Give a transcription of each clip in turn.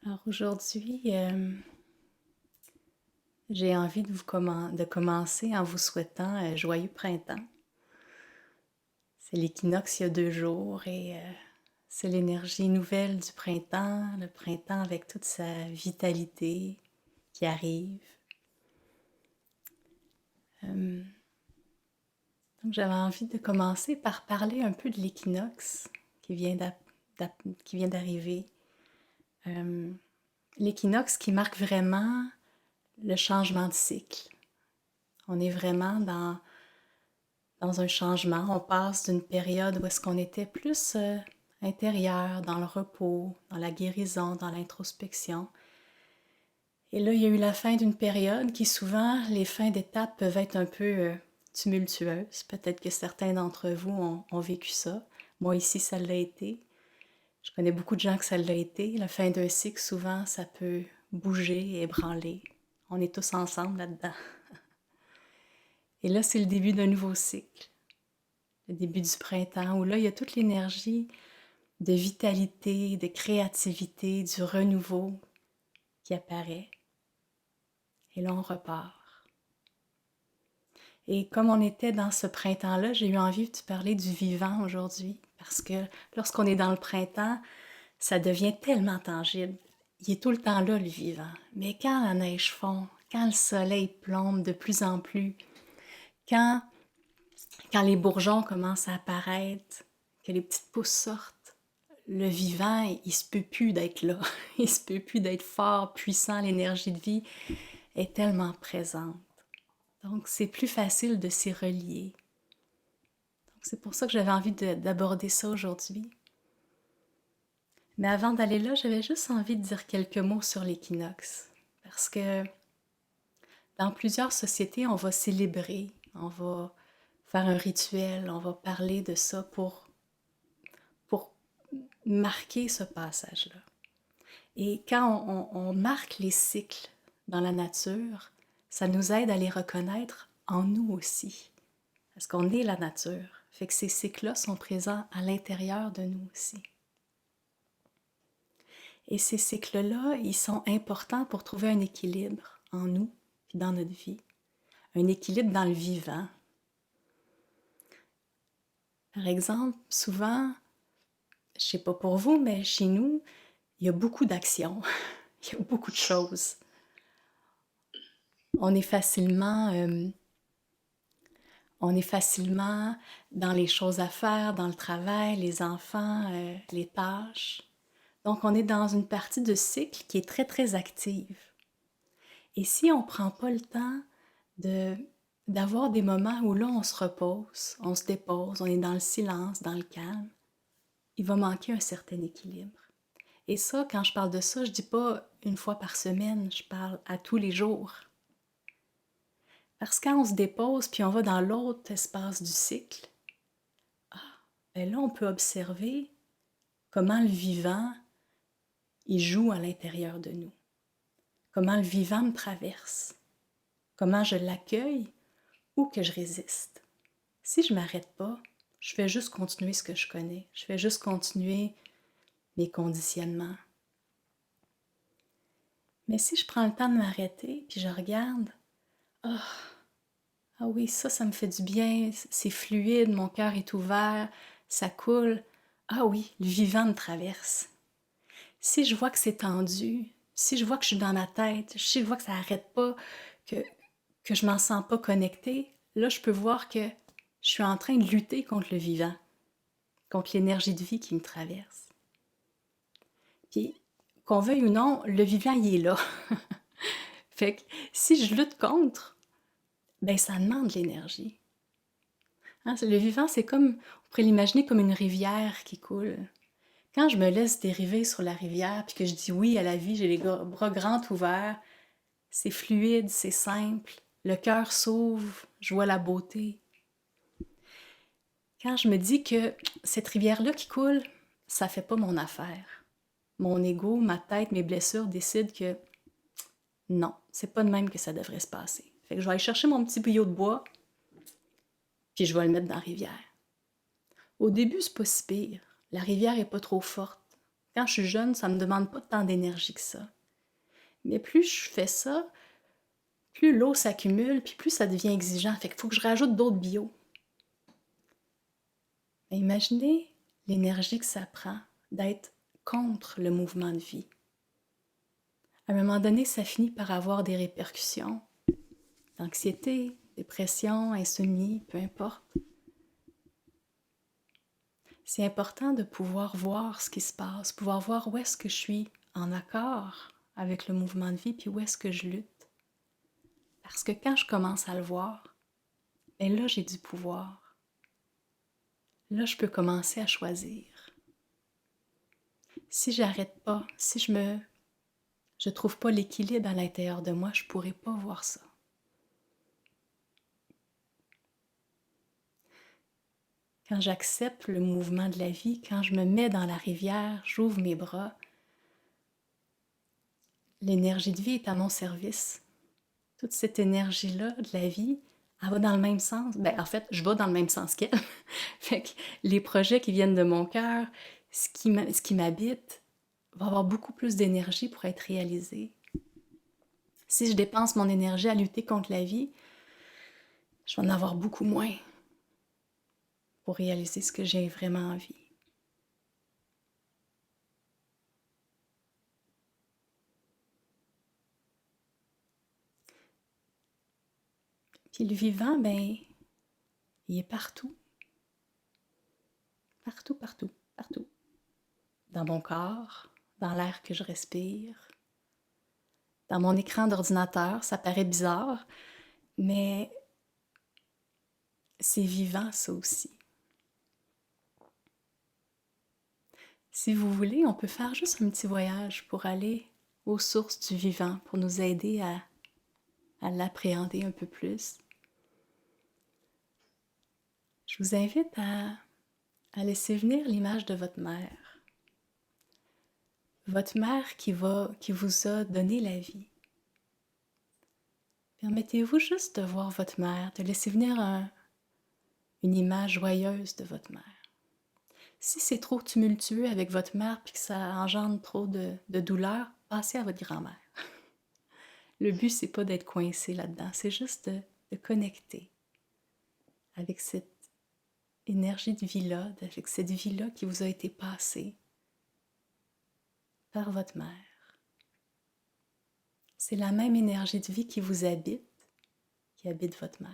Alors aujourd'hui, j'ai envie de commencer en vous souhaitant un joyeux printemps. C'est l'équinoxe il y a 2 jours et c'est l'énergie nouvelle du printemps, le printemps avec toute sa vitalité qui arrive. Euh, donc j'avais envie de commencer par parler un peu de l'équinoxe qui vient d'arriver. Euh, L'équinoxe qui marque vraiment le changement de cycle. On est vraiment dans un changement. On passe d'une période où est-ce qu'on était plus intérieur, dans le repos, dans la guérison, dans l'introspection. Et là, il y a eu la fin d'une période qui souvent, les fins d'étape peuvent être un peu tumultueuses. Peut-être que certains d'entre vous ont vécu ça. Moi ici, ça l'a été. Je connais beaucoup de gens que ça l'a été. La fin d'un cycle, souvent, ça peut bouger et ébranler. On est tous ensemble là-dedans. Et là, c'est le début d'un nouveau cycle, le début du printemps, où là, il y a toute l'énergie de vitalité, de créativité, du renouveau qui apparaît. Et là, on repart. Et comme on était dans ce printemps-là, j'ai eu envie de parler du vivant aujourd'hui, parce que lorsqu'on est dans le printemps, ça devient tellement tangible. Il est tout le temps là, le vivant. Mais quand la neige fond, quand le soleil plombe de plus en plus, quand, quand les bourgeons commencent à apparaître, que les petites pousses sortent, le vivant, il se peut plus d'être là. Il se peut plus d'être fort, puissant. L'énergie de vie est tellement présente. Donc, c'est plus facile de s'y relier. Donc, c'est pour ça que j'avais envie d'aborder ça aujourd'hui. Mais avant d'aller là, j'avais juste envie de dire quelques mots sur l'équinoxe. Parce que dans plusieurs sociétés, on va célébrer, on va faire un rituel, on va parler de ça pour marquer ce passage-là. Et quand on marque les cycles dans la nature, ça nous aide à les reconnaître en nous aussi. Parce qu'on est la nature. Fait que ces cycles-là sont présents à l'intérieur de nous aussi. Et ces cycles-là, ils sont importants pour trouver un équilibre en nous et dans notre vie. Un équilibre dans le vivant. Par exemple, souvent, je sais pas pour vous, mais chez nous, il y a beaucoup d'actions. Il y a beaucoup de choses. On est facilement, euh, on est facilement dans les choses à faire, dans le travail, les enfants, les tâches. Donc, on est dans une partie de cycle qui est très, très active. Et si on ne prend pas le temps de, d'avoir des moments où là, on se repose, on se dépose, on est dans le silence, dans le calme, il va manquer un certain équilibre. Et ça, quand je parle de ça, je ne dis pas une fois par semaine, je parle à tous les jours. Parce que quand on se dépose puis on va dans l'autre espace du cycle, ben là, on peut observer comment le vivant, il joue à l'intérieur de nous. Comment le vivant me traverse. Comment je l'accueille ou que je résiste. Si je ne m'arrête pas, je vais juste continuer ce que je connais. Je vais juste continuer mes conditionnements. Mais si je prends le temps de m'arrêter puis je regarde, ah, ah oui, ça me fait du bien, c'est fluide, mon cœur est ouvert, ça coule. Ah oui, le vivant me traverse. Si je vois que c'est tendu, si je vois que je suis dans ma tête, si je vois que ça n'arrête pas, que, que je m'en sens pas connectée, là, je peux voir que je suis en train de lutter contre le vivant, contre l'énergie de vie qui me traverse. Puis, qu'on veuille ou non, le vivant, il est là. Fait que si je lutte contre, ben ça demande de l'énergie. Hein, le vivant, c'est comme, on pourrait l'imaginer comme une rivière qui coule. Quand je me laisse dériver sur la rivière, puis que je dis oui à la vie, j'ai les bras grands ouverts, c'est fluide, c'est simple, le cœur s'ouvre, je vois la beauté. Quand je me dis que cette rivière-là qui coule, ça fait pas mon affaire. Mon ego, ma tête, mes blessures décident que non, c'est pas de même que ça devrait se passer. Fait que je vais aller chercher mon petit bouillot de bois, puis je vais le mettre dans la rivière. Au début, c'est pas si pire. La rivière est pas trop forte. Quand je suis jeune, ça ne me demande pas tant d'énergie que ça. Mais plus je fais ça, plus l'eau s'accumule, puis plus ça devient exigeant. Fait qu'il faut que je rajoute d'autres bio. Mais imaginez l'énergie que ça prend d'être contre le mouvement de vie. À un moment donné, ça finit par avoir des répercussions. D'anxiété, dépression, insomnie, peu importe. C'est important de pouvoir voir ce qui se passe, pouvoir voir où est-ce que je suis en accord avec le mouvement de vie, puis où est-ce que je lutte. Parce que quand je commence à le voir, ben là, j'ai du pouvoir. Là, je peux commencer à choisir. Si j'arrête pas, si je trouve pas l'équilibre à l'intérieur de moi, je pourrais pas voir ça. Quand j'accepte le mouvement de la vie, quand je me mets dans la rivière, j'ouvre mes bras, l'énergie de vie est à mon service. Toute cette énergie-là de la vie, elle va dans le même sens. Ben, en fait, je vais dans le même sens qu'elle. Fait que les projets qui viennent de mon cœur, ce qui m'habite, va avoir beaucoup plus d'énergie pour être réalisé. Si je dépense mon énergie à lutter contre la vie, je vais en avoir beaucoup moins pour réaliser ce que j'ai vraiment envie. Puis le vivant, ben, il est partout. Partout, partout, partout. Dans mon corps, dans l'air que je respire, dans mon écran d'ordinateur. Ça paraît bizarre, mais c'est vivant ça aussi. Si vous voulez, on peut faire juste un petit voyage pour aller aux sources du vivant, pour nous aider à l'appréhender un peu plus. Je vous invite à laisser venir l'image de votre mère. Votre mère qui vous a donné la vie. Permettez-vous juste de voir votre mère, de laisser venir une image joyeuse de votre mère. Si c'est trop tumultueux avec votre mère et que ça engendre trop de douleur, passez à votre grand-mère. Le but, c'est pas d'être coincé là-dedans, c'est juste de connecter avec cette énergie de vie-là, avec cette vie-là qui vous a été passée par votre mère. C'est la même énergie de vie qui vous habite, qui habite votre mère.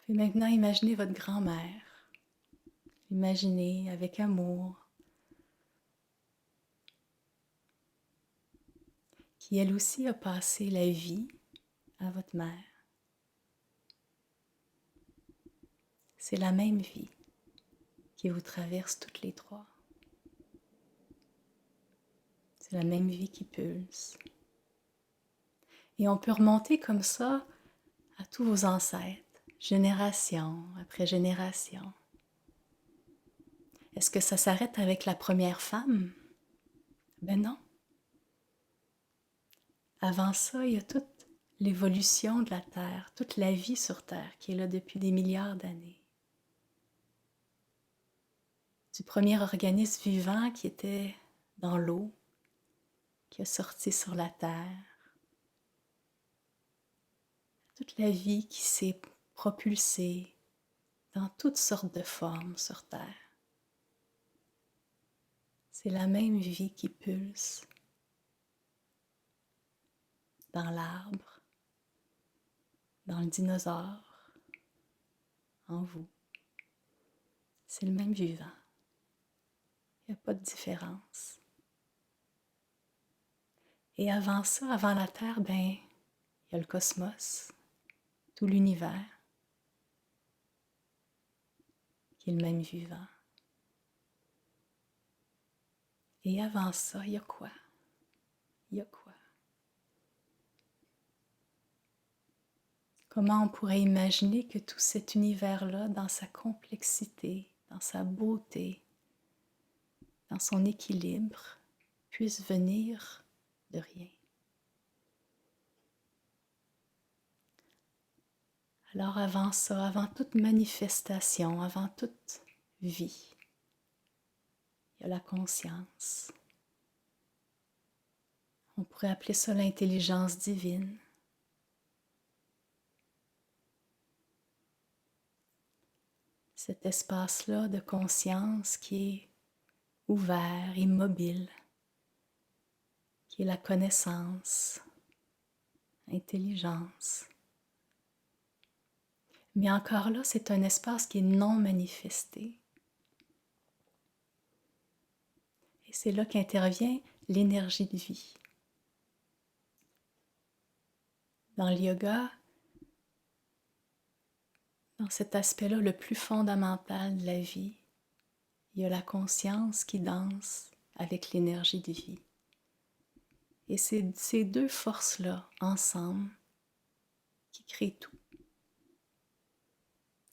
Puis maintenant, imaginez votre grand-mère. Imaginez avec amour, qui elle aussi a passé la vie à votre mère. C'est la même vie qui vous traverse toutes les trois. C'est la même vie qui pulse. Et on peut remonter comme ça à tous vos ancêtres, génération après génération. Est-ce que ça s'arrête avec la première femme? Ben non. Avant ça, il y a toute l'évolution de la Terre, toute la vie sur Terre qui est là depuis des milliards d'années. Du premier organisme vivant qui était dans l'eau, qui a sorti sur la Terre. Toute la vie qui s'est propulsée dans toutes sortes de formes sur Terre. C'est la même vie qui pulse dans l'arbre, dans le dinosaure, en vous. C'est le même vivant. Il n'y a pas de différence. Et avant ça, avant la Terre, ben, il y a le cosmos, tout l'univers, qui est le même vivant. Et avant ça, il y a quoi? Il y a quoi? Comment on pourrait imaginer que tout cet univers-là, dans sa complexité, dans sa beauté, dans son équilibre, puisse venir de rien? Alors avant ça, avant toute manifestation, avant toute vie, il y a la conscience. On pourrait appeler ça l'intelligence divine. Cet espace-là de conscience qui est ouvert, immobile, qui est la connaissance, intelligence. Mais encore là, c'est un espace qui est non manifesté. Et c'est là qu'intervient l'énergie de vie. Dans le yoga, dans cet aspect-là le plus fondamental de la vie, il y a la conscience qui danse avec l'énergie de vie. Et c'est ces deux forces-là, ensemble, qui créent tout.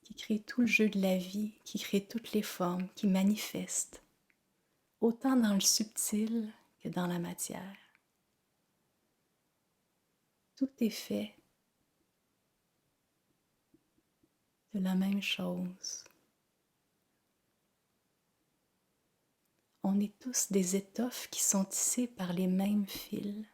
Qui créent tout le jeu de la vie, qui créent toutes les formes, qui manifestent, autant dans le subtil que dans la matière. Tout est fait de la même chose. On est tous des étoffes qui sont tissées par les mêmes fils.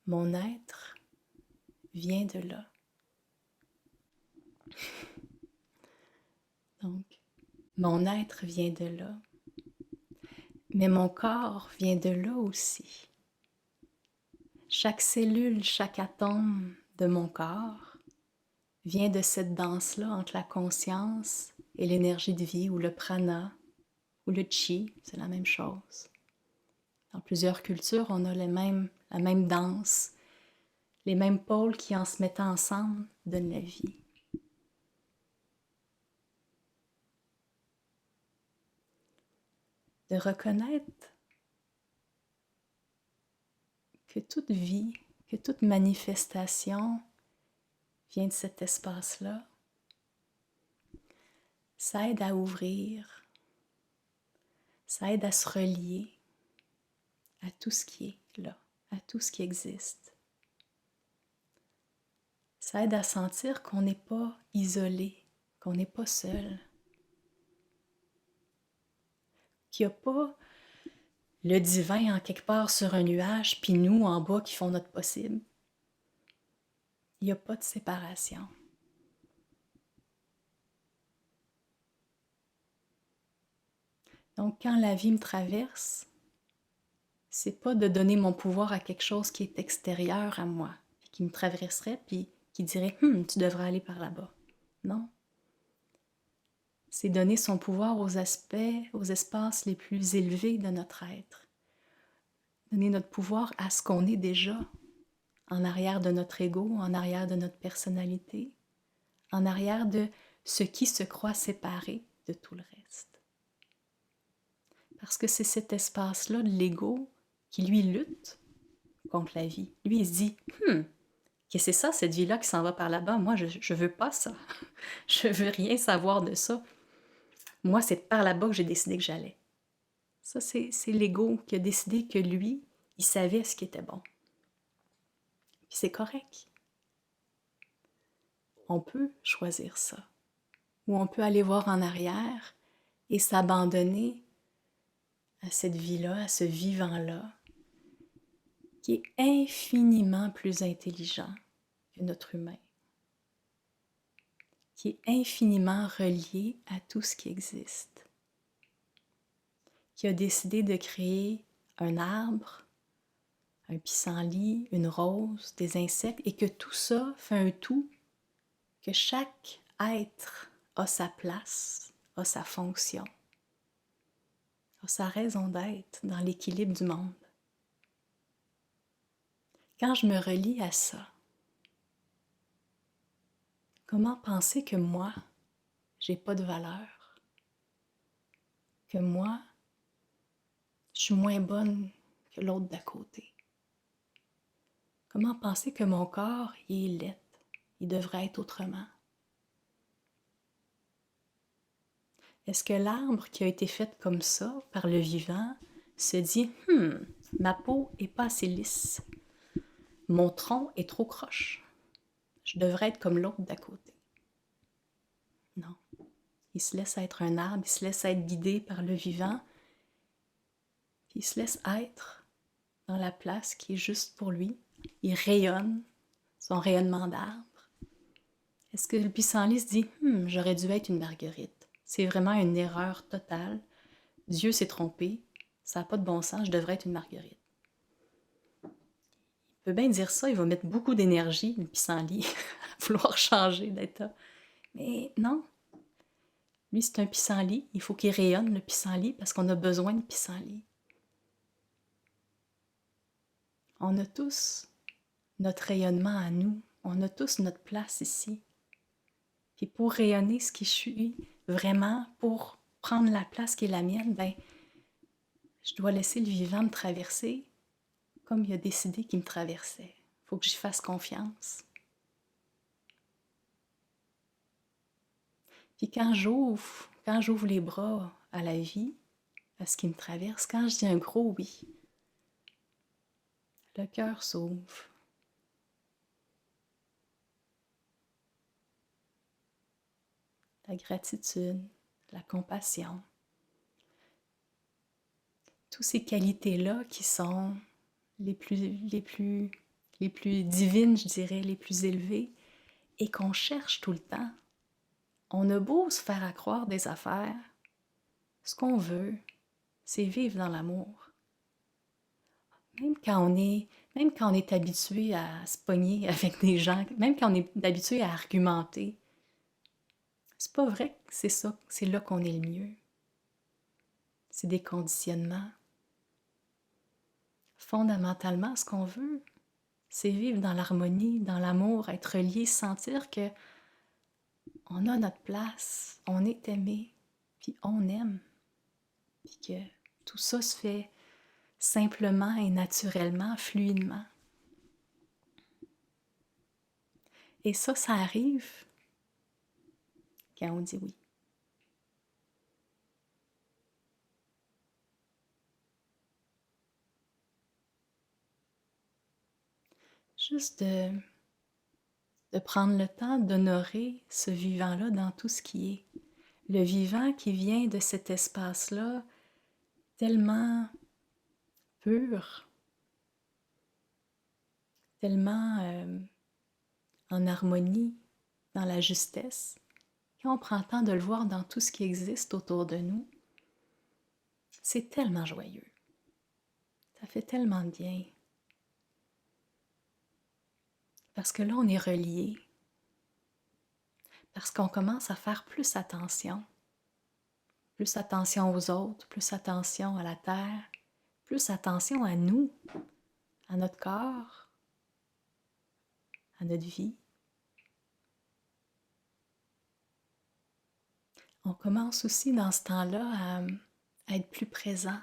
Mon être vient de là. Donc, mon être vient de là. Mais mon corps vient de là aussi. Chaque cellule, chaque atome de mon corps vient de cette danse-là entre la conscience et l'énergie de vie, ou le prana, ou le chi, c'est la même chose. Dans plusieurs cultures, on a la même danse, les mêmes pôles qui, en se mettant ensemble, donnent la vie. De reconnaître que toute vie, que toute manifestation vient de cet espace-là, ça aide à ouvrir, ça aide à se relier à tout ce qui est là, à tout ce qui existe. Ça aide à sentir qu'on n'est pas isolé, qu'on n'est pas seul, qu'il n'y a pas le divin en quelque part sur un nuage, puis nous en bas qui font notre possible. Il n'y a pas de séparation. Donc quand la vie me traverse, c'est pas de donner mon pouvoir à quelque chose qui est extérieur à moi, qui me traverserait puis qui dirait « tu devrais aller par là-bas ». Non. C'est donner son pouvoir aux aspects, aux espaces les plus élevés de notre être. Donner notre pouvoir à ce qu'on est déjà, en arrière de notre ego, en arrière de notre personnalité, en arrière de ce qui se croit séparé de tout le reste. Parce que c'est cet espace-là de l'ego qui, lui, lutte contre la vie. Lui, il se dit « qu'est-ce que c'est ça, cette vie-là qui s'en va par là-bas? Moi, je veux pas ça. Je veux rien savoir de ça. Moi, c'est par là-bas que j'ai décidé que j'allais. » Ça, c'est l'ego qui a décidé que lui, il savait ce qui était bon. Puis c'est correct. On peut choisir ça. Ou on peut aller voir en arrière et s'abandonner à cette vie-là, à ce vivant-là, qui est infiniment plus intelligent que notre humain, qui est infiniment relié à tout ce qui existe, qui a décidé de créer un arbre, un pissenlit, une rose, des insectes, et que tout ça fait un tout, que chaque être a sa place, a sa fonction, a sa raison d'être dans l'équilibre du monde. Quand je me relie à ça, comment penser que moi, j'ai pas de valeur? Que moi, je suis moins bonne que l'autre d'à côté? Comment penser que mon corps, il est laid, il devrait être autrement? Est-ce que l'arbre qui a été fait comme ça, par le vivant, se dit « ma peau est pas assez lisse, mon tronc est trop croche, je devrais être comme l'autre d'à côté. Non. Il se laisse être un arbre, il se laisse être guidé par le vivant, puis il se laisse être dans la place qui est juste pour lui. Il rayonne, son rayonnement d'arbre. Est-ce que le pissenlit se dit « j'aurais dû être une marguerite. C'est vraiment une erreur totale. Dieu s'est trompé. Ça n'a pas de bon sens. Je devrais être une marguerite. » Il peut bien dire ça. Il va mettre beaucoup d'énergie, le pissenlit, à vouloir changer d'état. Mais non. Lui, c'est un pissenlit. Il faut qu'il rayonne, le pissenlit, parce qu'on a besoin de pissenlit. On a tous notre rayonnement à nous. On a tous notre place ici. Puis pour rayonner ce qui je suis, vraiment, pour prendre la place qui est la mienne, ben, je dois laisser le vivant me traverser comme il a décidé qu'il me traversait. Il faut que j'y fasse confiance. Puis quand j'ouvre les bras à la vie, à ce qui me traverse, quand je dis un gros oui, le cœur s'ouvre. La gratitude, la compassion, toutes ces qualités-là qui sont les plus divines, je dirais, les plus élevées, et qu'on cherche tout le temps. On a beau se faire accroire des affaires, ce qu'on veut, c'est vivre dans l'amour. Même quand on est habitué à se pogner avec des gens, même quand on est habitué à argumenter, c'est pas vrai que c'est ça, c'est là qu'on est le mieux. C'est des conditionnements. Fondamentalement, ce qu'on veut, c'est vivre dans l'harmonie, dans l'amour, être lié, sentir que on a notre place, on est aimé, puis on aime, puis que tout ça se fait simplement et naturellement, fluidement. Et ça arrive quand on dit oui. Juste de prendre le temps d'honorer ce vivant-là dans tout ce qui est. Le vivant qui vient de cet espace-là tellement pur, tellement en harmonie, dans la justesse. Quand on prend le temps de le voir dans tout ce qui existe autour de nous, c'est tellement joyeux. Ça fait tellement de bien. Parce que là, on est reliés. Parce qu'on commence à faire plus attention aux autres, plus attention à la terre, plus attention à nous, à notre corps, à notre vie. On commence aussi dans ce temps-là à être plus présent.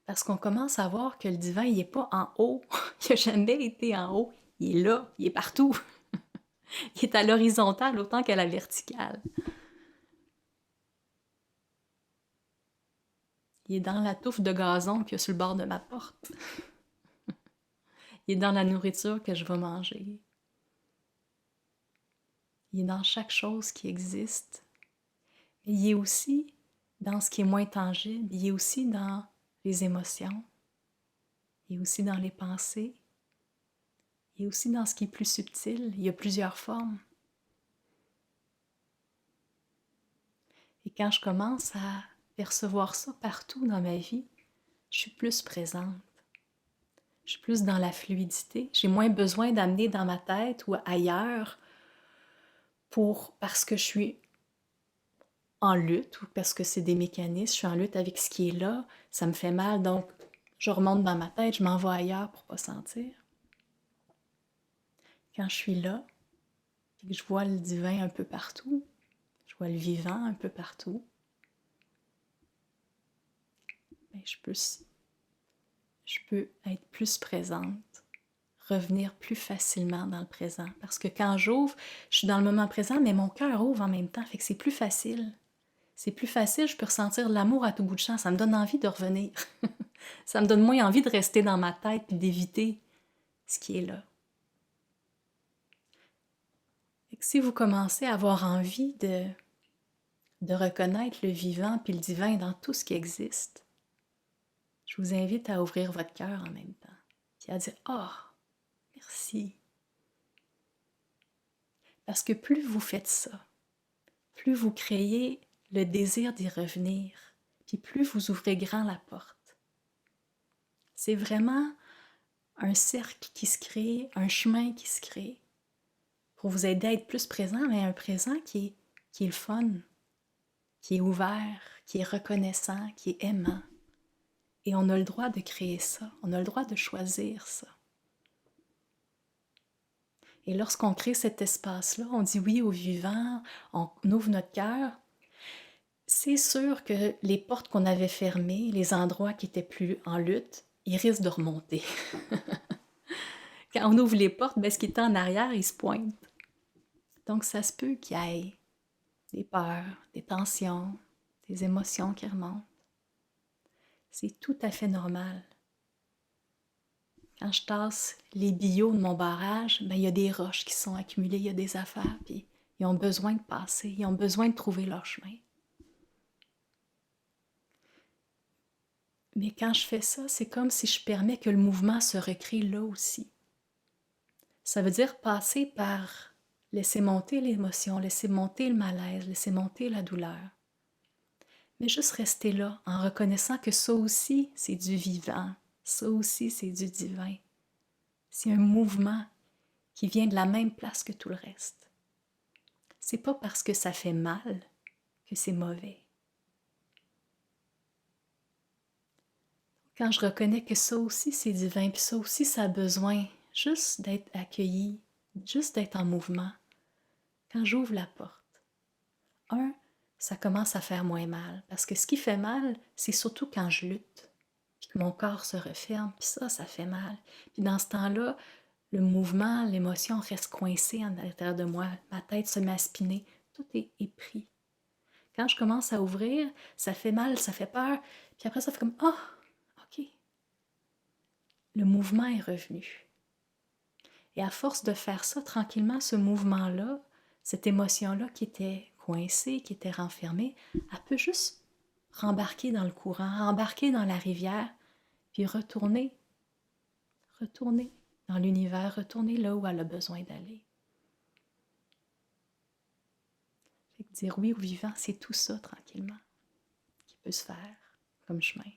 Parce qu'on commence à voir que le divin, il n'est pas en haut. Il n'a jamais été en haut. Il est là, il est partout. Il est à l'horizontale autant qu'à la verticale. Il est dans la touffe de gazon qu'il y a sur le bord de ma porte. Il est dans la nourriture que je vais manger. Il est dans chaque chose qui existe. Mais il est aussi dans ce qui est moins tangible. Il est aussi dans les émotions. Il est aussi dans les pensées. Il est aussi dans ce qui est plus subtil. Il y a plusieurs formes. Et quand je commence à percevoir ça partout dans ma vie, je suis plus présente. Je suis plus dans la fluidité. J'ai moins besoin d'amener dans ma tête ou ailleurs parce que je suis en lutte ou parce que c'est des mécanismes, je suis en lutte avec ce qui est là, ça me fait mal, donc je remonte dans ma tête, je m'en vais ailleurs pour pas sentir. Quand je suis là, et que je vois le divin un peu partout, je vois le vivant un peu partout, ben je peux être plus présente, revenir plus facilement dans le présent. Parce que quand j'ouvre, je suis dans le moment présent, mais mon cœur ouvre en même temps, fait que c'est plus facile. C'est plus facile, je peux ressentir de l'amour à tout bout de champ, ça me donne envie de revenir. Ça me donne moins envie de rester dans ma tête et d'éviter ce qui est là. Fait que si vous commencez à avoir envie de reconnaître le vivant puis le divin dans tout ce qui existe, je vous invite à ouvrir votre cœur en même temps, puis à dire oh, merci. Parce que plus vous faites ça, plus vous créez le désir d'y revenir, puis plus vous ouvrez grand la porte. C'est vraiment un cercle qui se crée, un chemin qui se crée pour vous aider à être plus présent, mais un présent qui est le fun, qui est ouvert, qui est reconnaissant, qui est aimant. Et on a le droit de créer ça, on a le droit de choisir ça. Et lorsqu'on crée cet espace-là, on dit oui au vivant, on ouvre notre cœur, c'est sûr que les portes qu'on avait fermées, les endroits qui étaient plus en lutte, ils risquent de remonter. Quand on ouvre les portes, ben, ce qui était en arrière, il se pointe. Donc ça se peut qu'il y ait des peurs, des tensions, des émotions qui remontent. C'est tout à fait normal. Quand je tasse les billots de mon barrage, ben, il y a des roches qui sont accumulées, il y a des affaires, puis ils ont besoin de passer, ils ont besoin de trouver leur chemin. Mais quand je fais ça, c'est comme si je permets que le mouvement se recrée là aussi. Ça veut dire passer par laisser monter l'émotion, laisser monter le malaise, laisser monter la douleur. Mais juste rester là en reconnaissant que ça aussi, c'est du vivant, ça aussi, c'est du divin. C'est un mouvement qui vient de la même place que tout le reste. C'est pas parce que ça fait mal que c'est mauvais. Quand je reconnais que ça aussi c'est divin, puis ça aussi ça a besoin juste d'être accueilli, juste d'être en mouvement, quand j'ouvre la porte, ça commence à faire moins mal. Parce que ce qui fait mal, c'est surtout quand je lutte, puis que mon corps se referme, puis ça fait mal. Puis dans ce temps-là, le mouvement, l'émotion reste coincée à l'intérieur de moi, ma tête se met à spinner, tout est pris. Quand je commence à ouvrir, ça fait mal, ça fait peur, puis après ça fait comme « Ah, oh, ok ». Le mouvement est revenu. Et à force de faire ça tranquillement, ce mouvement-là, cette émotion-là qui était coincée, qui était renfermée, elle peut juste rembarquer dans le courant, rembarquer dans la rivière, puis retourner dans l'univers, retourner là où elle a besoin d'aller. Fait que dire oui au vivant, c'est tout ça tranquillement qui peut se faire comme chemin.